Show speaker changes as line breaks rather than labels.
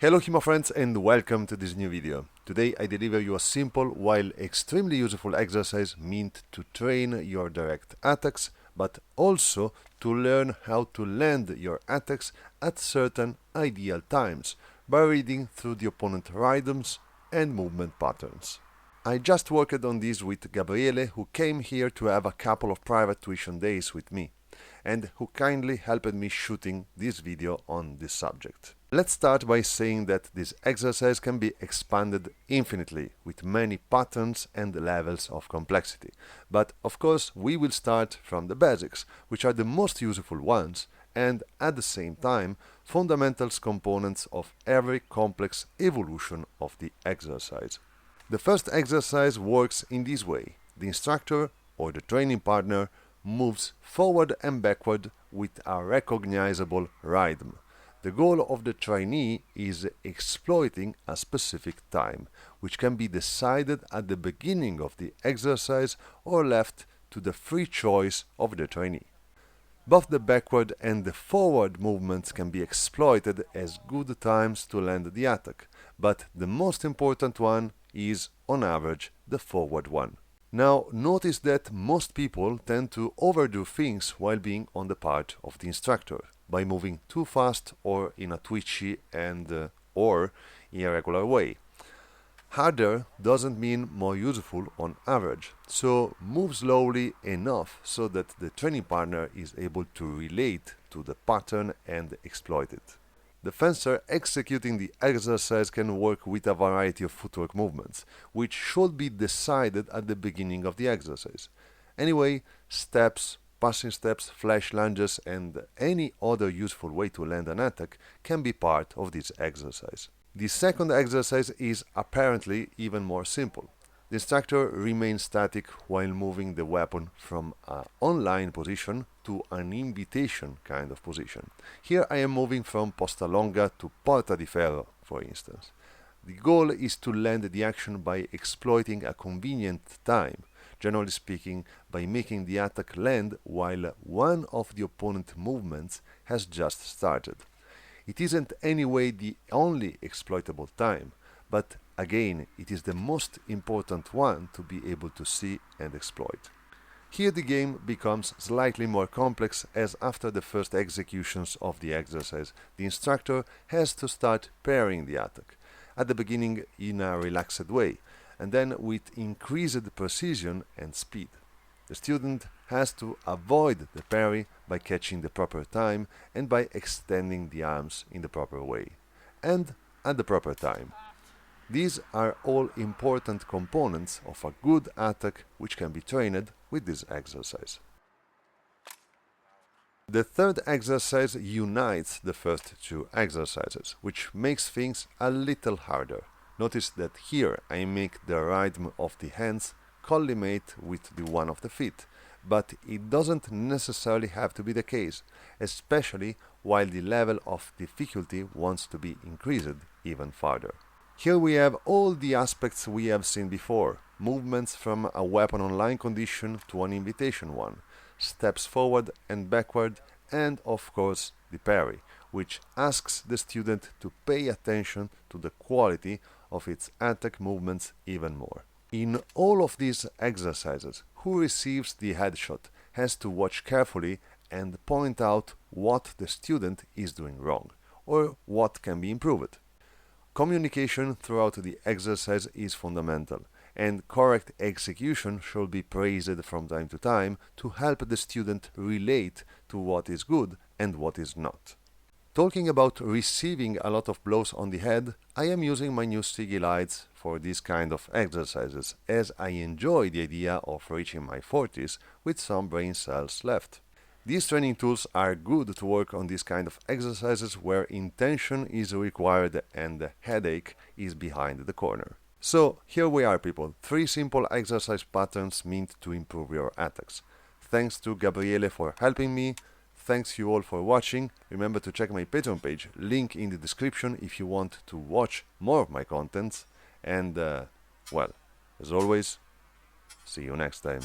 Hello HEMA friends and welcome to this new video. Today I deliver you a simple while extremely useful exercise meant to train your direct attacks, but also to learn how to land your attacks at certain ideal times by reading through the opponent rhythms and movement patterns. I just worked on this with Gabriele, who came here to have a couple of private tuition days with me and who kindly helped me shooting this video on this subject. Let's start by saying that this exercise can be expanded infinitely with many patterns and levels of complexity. But of course we will start from the basics, which are the most useful ones and at the same time fundamentals components of every complex evolution of the exercise. The first exercise works in this way. The instructor or the training partner moves forward and backward with a recognizable rhythm. The goal of the trainee is exploiting a specific time, which can be decided at the beginning of the exercise or left to the free choice of the trainee. Both the backward and the forward movements can be exploited as good times to land the attack, but the most important one is, on average, the forward one. Now, notice that most people tend to overdo things while being on the part of the instructor, by moving too fast or in a twitchy or irregular way. Harder doesn't mean more useful on average, so move slowly enough so that the training partner is able to relate to the pattern and exploit it. The fencer executing the exercise can work with a variety of footwork movements, which should be decided at the beginning of the exercise. Anyway, steps, passing steps, flash lunges and any other useful way to land an attack can be part of this exercise. The second exercise is apparently even more simple. The instructor remains static while moving the weapon from an online position to an invitation kind of position. Here I am moving from posta longa to porta di ferro, for instance. The goal is to land the action by exploiting a convenient time, generally speaking by making the attack land while one of the opponent movements has just started. It isn't anyway the only exploitable time, but again, it is the most important one to be able to see and exploit. Here the game becomes slightly more complex, as after the first executions of the exercise, the instructor has to start pairing the attack, at the beginning in a relaxed way, and then with increased precision and speed. The student has to avoid the parry by catching the proper time and by extending the arms in the proper way, and at the proper time. These are all important components of a good attack which can be trained with this exercise. The third exercise unites the first two exercises, which makes things a little harder. Notice that here I make the rhythm of the hands collimate with the one of the feet, but it doesn't necessarily have to be the case, especially while the level of difficulty wants to be increased even further. Here we have all the aspects we have seen before: movements from a weapon online condition to an invitation one, steps forward and backward, and of course the parry, which asks the student to pay attention to the quality of its attack movements even more. In all of these exercises, who receives the headshot has to watch carefully and point out what the student is doing wrong, or what can be improved. Communication throughout the exercise is fundamental, and correct execution should be praised from time to time to help the student relate to what is good and what is not. Talking about receiving a lot of blows on the head, I am using my new sticky lights for this kind of exercises, as I enjoy the idea of reaching my 40s with some brain cells left. These training tools are good to work on this kind of exercises where intention is required and the headache is behind the corner. So here we are, people, 3 simple exercise patterns meant to improve your attacks. Thanks to Gabriele for helping me. Thanks you all for watching. Remember to check my Patreon page, link in the description if you want to watch more of my contents. And, well, as always, see you next time.